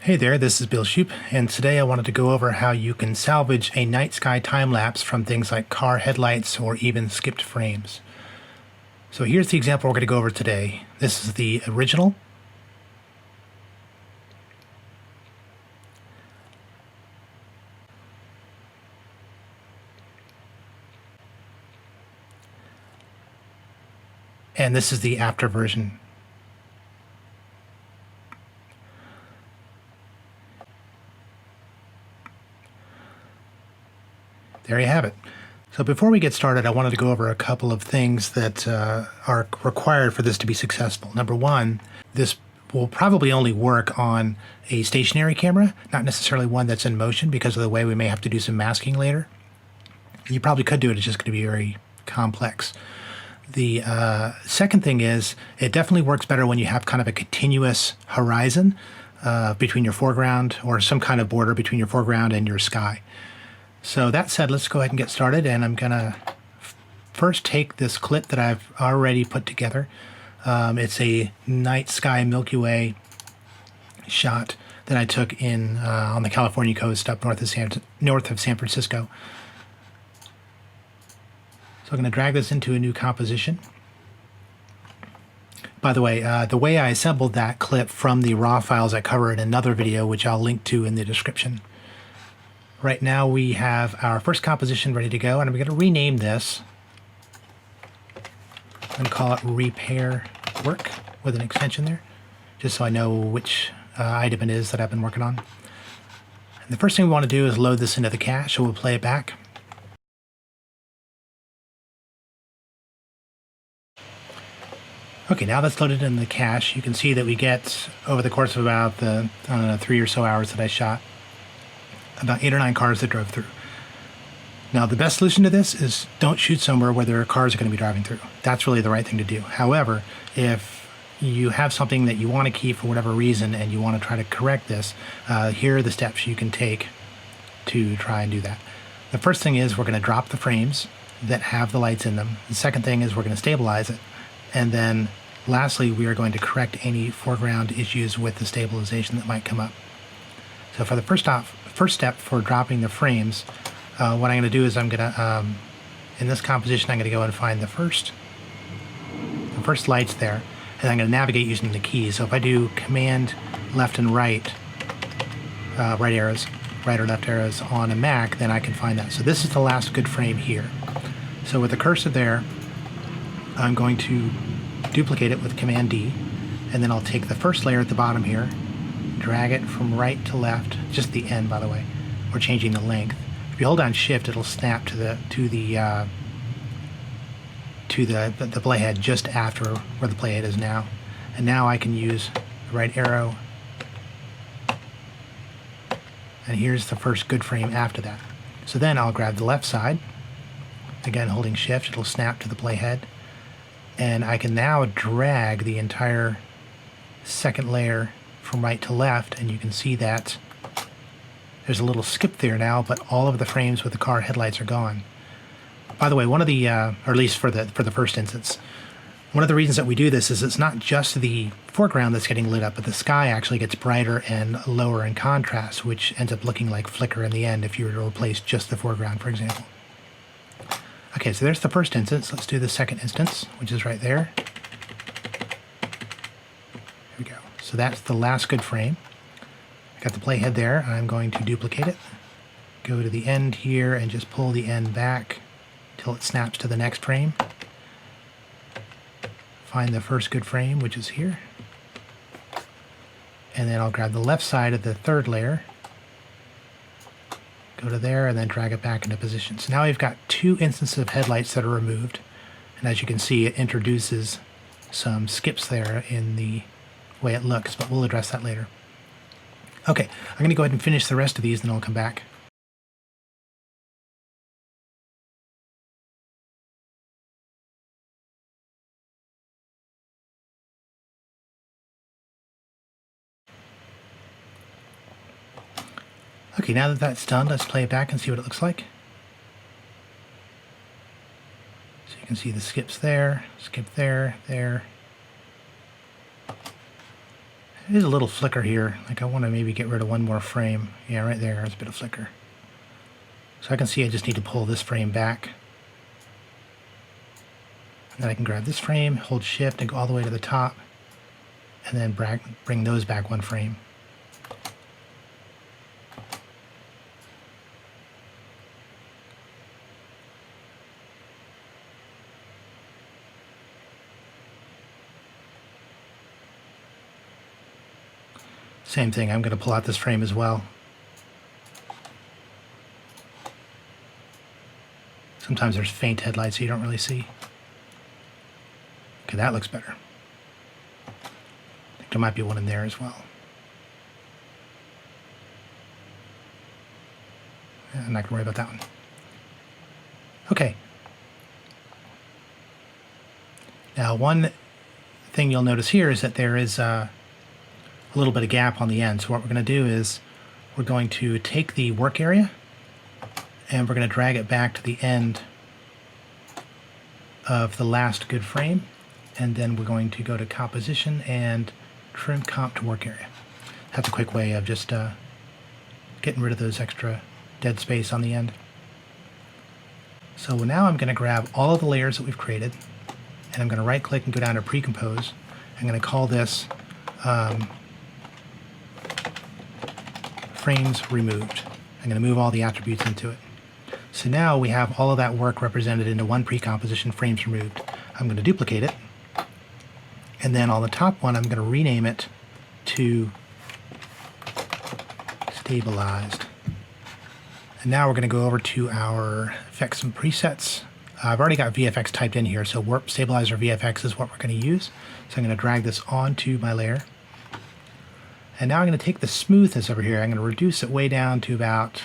Hey there, this is Bill Shoup, and today I wanted to go over how you can salvage a night sky time-lapse from things like car headlights or even skipped frames. So here's the example we're going to go over today. This is the original. And this is the after version. There you have it. So before we get started, I wanted to go over a couple of things that are required for this to be successful. Number one, this will probably only work on a stationary camera, not necessarily one that's in motion because of the way we may have to do some masking later. You probably could do it, it's just going to be very complex. The second thing is it definitely works better when you have kind of a continuous horizon between your foreground or some kind of border between your foreground and your sky. So that said, let's go ahead and get started, and I'm going to first take this clip that I've already put together. It's a night sky Milky Way shot that I took in on the California coast up north of San Francisco. So I'm going to drag this into a new composition. By the way I assembled that clip from the raw files I cover in another video, which I'll link to in the description. Right now we have our first composition ready to go, and I'm going to rename this. I'm going to call it Repair Work with an extension there, just so I know which item it is that I've been working on. And the first thing we want to do is load this into the cache, so we'll play it back. Okay, now that's loaded in the cache, you can see that we get, over the course of about the, 3 or so hours that I shot, about 8 or 9 cars that drove through. Now, the best solution to this is don't shoot somewhere where there are cars that are going to be driving through. That's really the right thing to do. However, if you have something that you want to keep for whatever reason and you want to try to correct this, here are the steps you can take to try and do that. The first thing is we're going to drop the frames that have the lights in them. The second thing is we're going to stabilize it. And then lastly, we are going to correct any foreground issues with the stabilization that might come up. So for the first step for dropping the frames, what I'm going to do is I'm going to, in this composition, I'm going to go and find the first lights there, and I'm going to navigate using the keys. So if I do Command left and right, right or left arrows on a Mac, then I can find that. So this is the last good frame here. So with the cursor there, I'm going to duplicate it with Command D, and then I'll take the first layer at the bottom here, drag it from right to left, just the end, by the way. We're changing the length. If you hold down Shift, it'll snap to the playhead just after where the playhead is now. And now I can use the right arrow, and here's the first good frame after that. So then I'll grab the left side, again holding Shift, it'll snap to the playhead, and I can now drag the entire second layer from right to left, and you can see that there's a little skip there now, but all of the frames with the car headlights are gone. By the way, one of the, or at least for the first instance, one of the reasons that we do this is it's not just the foreground that's getting lit up, but the sky actually gets brighter and lower in contrast, which ends up looking like flicker in the end if you were to replace just the foreground, for example. Okay, so there's the first instance. Let's do the second instance, which is right there. Here we go. So that's the last good frame. I got the playhead there. I'm going to duplicate it. Go to the end here and just pull the end back till it snaps to the next frame. Find the first good frame, which is here. And then I'll grab the left side of the third layer, go to there, and then drag it back into position. So now we've got 2 instances of headlights that are removed. And as you can see, it introduces some skips there in the way it looks, but we'll address that later. Okay, I'm going to go ahead and finish the rest of these, then I'll come back. Okay, now that that's done, let's play it back and see what it looks like. So you can see the skips there, skip there, there. There's a little flicker here. Like I want to maybe get rid of one more frame. Yeah, right there's a bit of flicker. So I can see I just need to pull this frame back. And then I can grab this frame, hold shift and go all the way to the top. And then bring those back one frame. Same thing, I'm going to pull out this frame as well. Sometimes there's faint headlights so you don't really see. Okay, that looks better. I think there might be one in there as well. I'm not going to worry about that one. Okay. Now one thing you'll notice here is that there is a little bit of gap on the end. So what we're going to do is we're going to take the work area and we're going to drag it back to the end of the last good frame, and then we're going to go to composition and trim comp to work area. That's a quick way of just getting rid of those extra dead space on the end. So now I'm going to grab all of the layers that we've created, and I'm going to right click and go down to pre-compose. I'm going to call this frames removed. I'm going to move all the attributes into it. So now we have all of that work represented into one pre-composition, frames removed. I'm going to duplicate it, and then on the top one I'm going to rename it to stabilized. And now we're going to go over to our effects and presets. I've already got VFX typed in here, so warp, stabilizer, VFX is what we're going to use. So I'm going to drag this onto my layer. And now I'm going to take the smoothness over here. I'm going to reduce it way down to about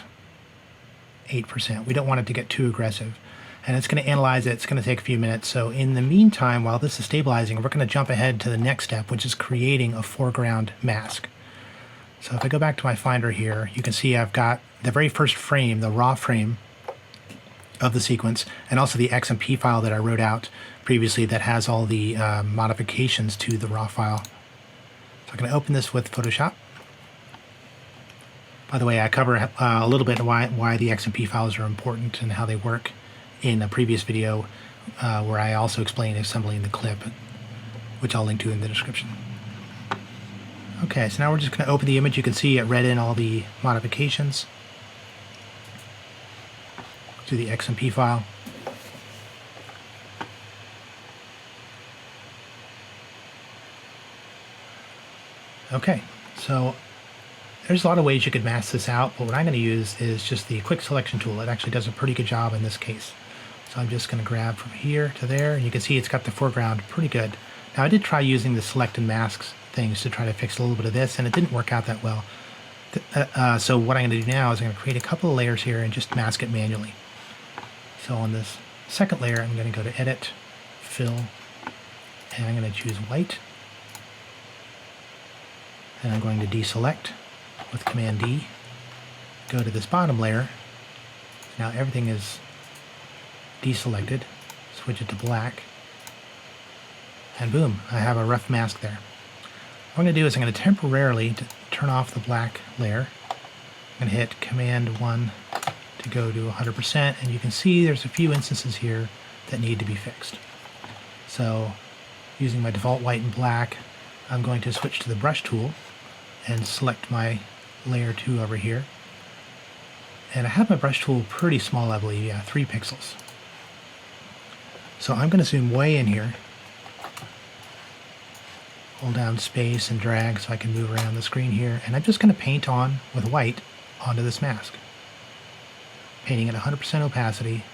8%. We don't want it to get too aggressive. And it's going to analyze it. It's going to take a few minutes. So in the meantime, while this is stabilizing, we're going to jump ahead to the next step, which is creating a foreground mask. So if I go back to my Finder here, you can see I've got the very first frame, the raw frame of the sequence, and also the XMP file that I wrote out previously that has all the modifications to the raw file. So I'm going to open this with Photoshop. By the way, I cover a little bit why the XMP files are important and how they work in a previous video where I also explain assembling the clip, which I'll link to in the description. Okay, so now we're just going to open the image. You can see it read in all the modifications to the XMP file. Okay, so there's a lot of ways you could mask this out, but what I'm going to use is just the quick selection tool. It actually does a pretty good job in this case. So I'm just going to grab from here to there, and you can see it's got the foreground pretty good. Now I did try using the select and masks things to try to fix a little bit of this, and it didn't work out that well. So what I'm going to do now is I'm going to create a couple of layers here and just mask it manually. So on this second layer, I'm going to go to Edit, Fill, and I'm going to choose White. And I'm going to deselect with Command D. Go to this bottom layer. Now everything is deselected. Switch it to black. And boom, I have a rough mask there. What I'm going to do is I'm going to temporarily turn off the black layer. I'm going to hit Command 1 to go to 100%, and you can see there's a few instances here that need to be fixed. So using my default white and black, I'm going to switch to the brush tool and select my layer 2 over here. And I have my brush tool pretty small, I believe, yeah, 3 pixels. So I'm going to zoom way in here. Hold down space and drag so I can move around the screen here, and I'm just going to paint on with white onto this mask. Painting at 100% opacity.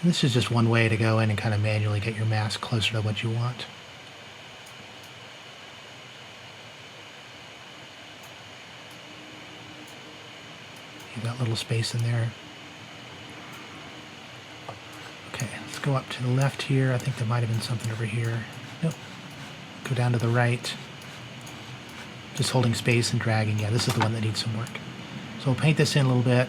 And this is just one way to go in and kind of manually get your mask closer to what you want. Leave that little space in there. Okay, let's go up to the left here. I think there might have been something over here. Nope. Go down to the right. Just holding space and dragging. Yeah, this is the one that needs some work. So we'll paint this in a little bit.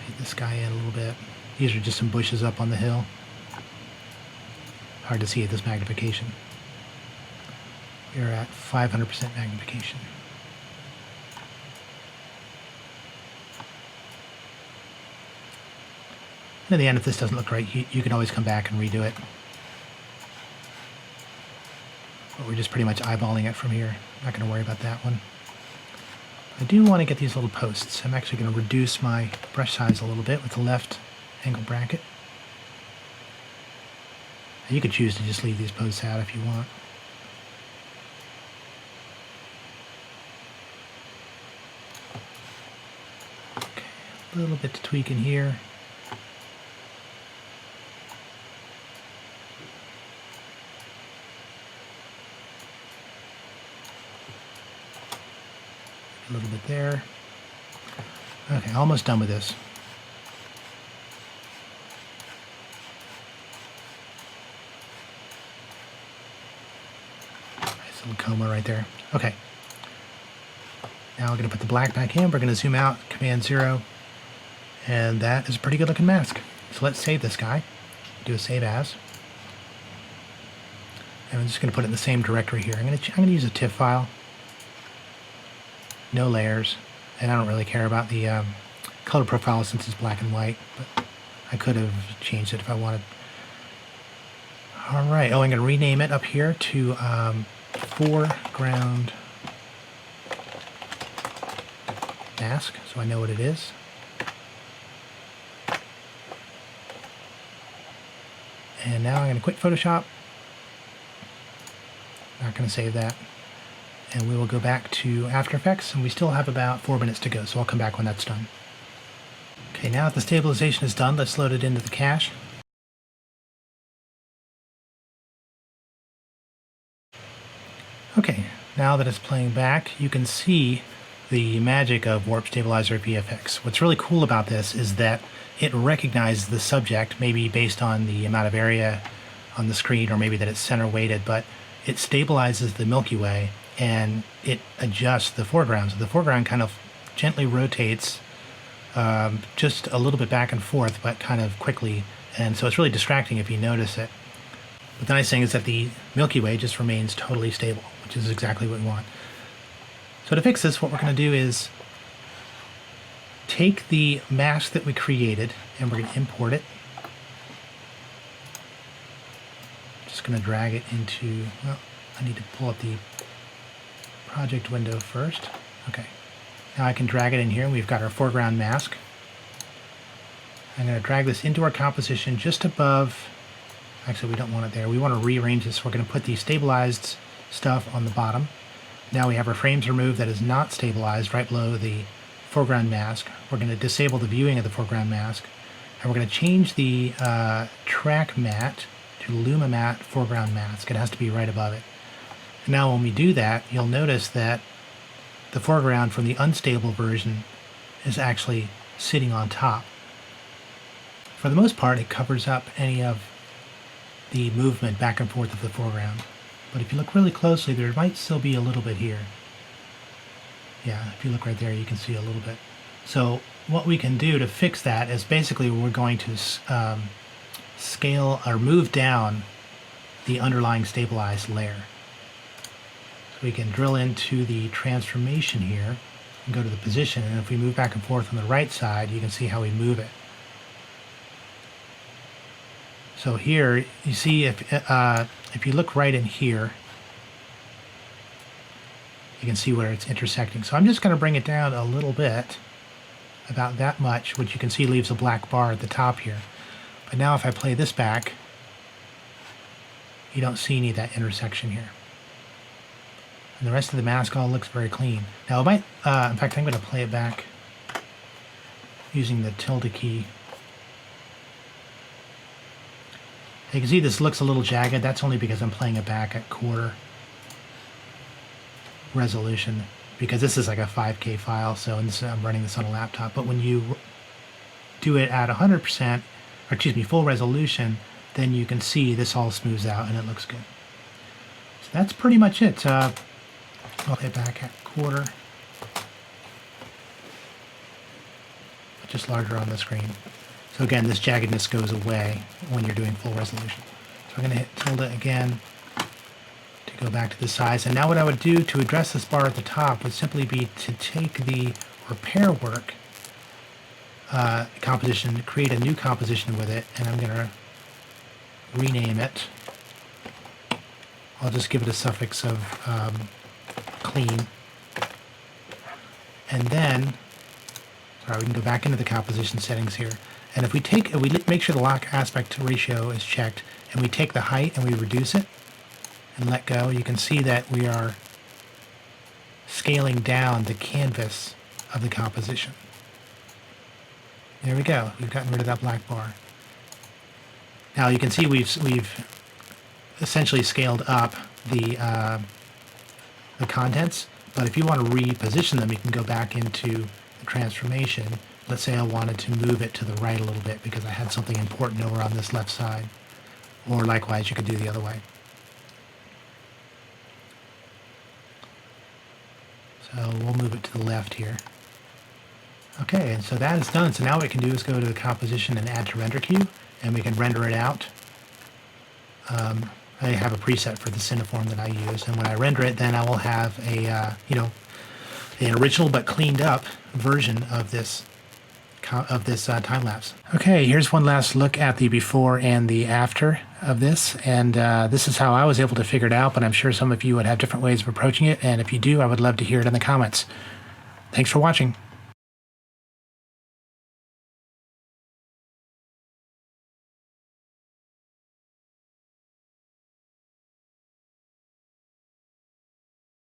Paint this guy These are just some bushes up on the hill. Hard to see at this magnification. We're at 500% magnification. And in the end, if this doesn't look right, you can always come back and redo it. But we're just pretty much eyeballing it from here. Not going to worry about that one. I do want to get these little posts. I'm actually going to reduce my brush size a little bit with the left angle bracket. You could choose to just leave these posts out if you want. Okay, a little bit to tweak in here. A little bit there. Okay, almost done with this. Nice little coma right there. Okay. Now we're going to put the black back in. We're going to zoom out, Command 0. And that is a pretty good looking mask. So let's save this guy. Do a save as. And I'm just going to put it in the same directory here. I'm going to use a TIFF file. No layers, and I don't really care about the color profile since it's black and white, but I could have changed it if I wanted. All right, I'm going to rename it up here to foreground mask, so I know what it is. And now I'm going to quit Photoshop. Not going to save that. And we will go back to After Effects, and we still have about 4 minutes to go, so I'll come back when that's done. Okay, now that the stabilization is done, let's load it into the cache. Okay, now that it's playing back, you can see the magic of Warp Stabilizer VFX. What's really cool about this is that it recognizes the subject, maybe based on the amount of area on the screen, or maybe that it's center weighted, but it stabilizes the Milky Way and it adjusts the foreground. So the foreground kind of gently rotates just a little bit back and forth, but kind of quickly. And so it's really distracting if you notice it. But the nice thing is that the Milky Way just remains totally stable, which is exactly what we want. So to fix this, what we're going to do is take the mask that we created and we're going to import it. Just going to drag it into, well, I need to pull up the project window first. Okay. Now I can drag it in here, and we've got our foreground mask. I'm going to drag this into our composition just above. Actually, we don't want it there. We want to rearrange this. We're going to put the stabilized stuff on the bottom. Now we have our frames removed that is not stabilized right below the foreground mask. We're going to disable the viewing of the foreground mask. And we're going to change the track matte to Luma Matte foreground mask. It has to be right above it. And now when we do that, you'll notice that the foreground from the unstable version is actually sitting on top. For the most part, it covers up any of the movement back and forth of the foreground. But if you look really closely, there might still be a little bit here. Yeah, if you look right there, you can see a little bit. So what we can do to fix that is basically we're going to scale or move down the underlying stabilized layer. So we can drill into the transformation here and go to the position, and if we move back and forth on the right side, you can see how we move it. So here, you see if you look right in here, you can see where it's intersecting. So I'm just going to bring it down a little bit, about that much, which you can see leaves a black bar at the top here. But now if I play this back, you don't see any of that intersection here. And the rest of the mask all looks very clean. Now it might, in fact, I'm going to play it back using the tilde key. You can see this looks a little jagged. That's only because I'm playing it back at quarter resolution, because this is like a 5K file, so I'm running this on a laptop. But when you do it at 100%, or excuse me, full resolution, then you can see this all smooths out and it looks good. So that's pretty much it. I'll play it back at quarter, but just larger on the screen. So again, this jaggedness goes away when you're doing full resolution. So I'm going to hit tilde again to go back to the size. And now what I would do to address this bar at the top would simply be to take the repair work composition, create a new composition with it, and I'm going to rename it. I'll just give it a suffix of clean. And then, sorry, we can go back into the composition settings here. And if we make sure the lock aspect ratio is checked, and we take the height and we reduce it and let go, you can see that we are scaling down the canvas of the composition. There we go. We've gotten rid of that black bar. Now you can see we've essentially scaled up the contents, but if you want to reposition them, you can go back into the transformation. Let's say I wanted to move it to the right a little bit because I had something important over on this left side. Or likewise, you could do the other way. So we'll move it to the left here. Okay, and so that is done. So now what we can do is go to the composition and add to render queue, and we can render it out. I have a preset for the cineform that I use, and when I render it, then I will have a an original but cleaned up version of this time lapse. Okay, here's one last look at the before and the after of this, and this is how I was able to figure it out. But I'm sure some of you would have different ways of approaching it, and if you do, I would love to hear it in the comments. Thanks for watching.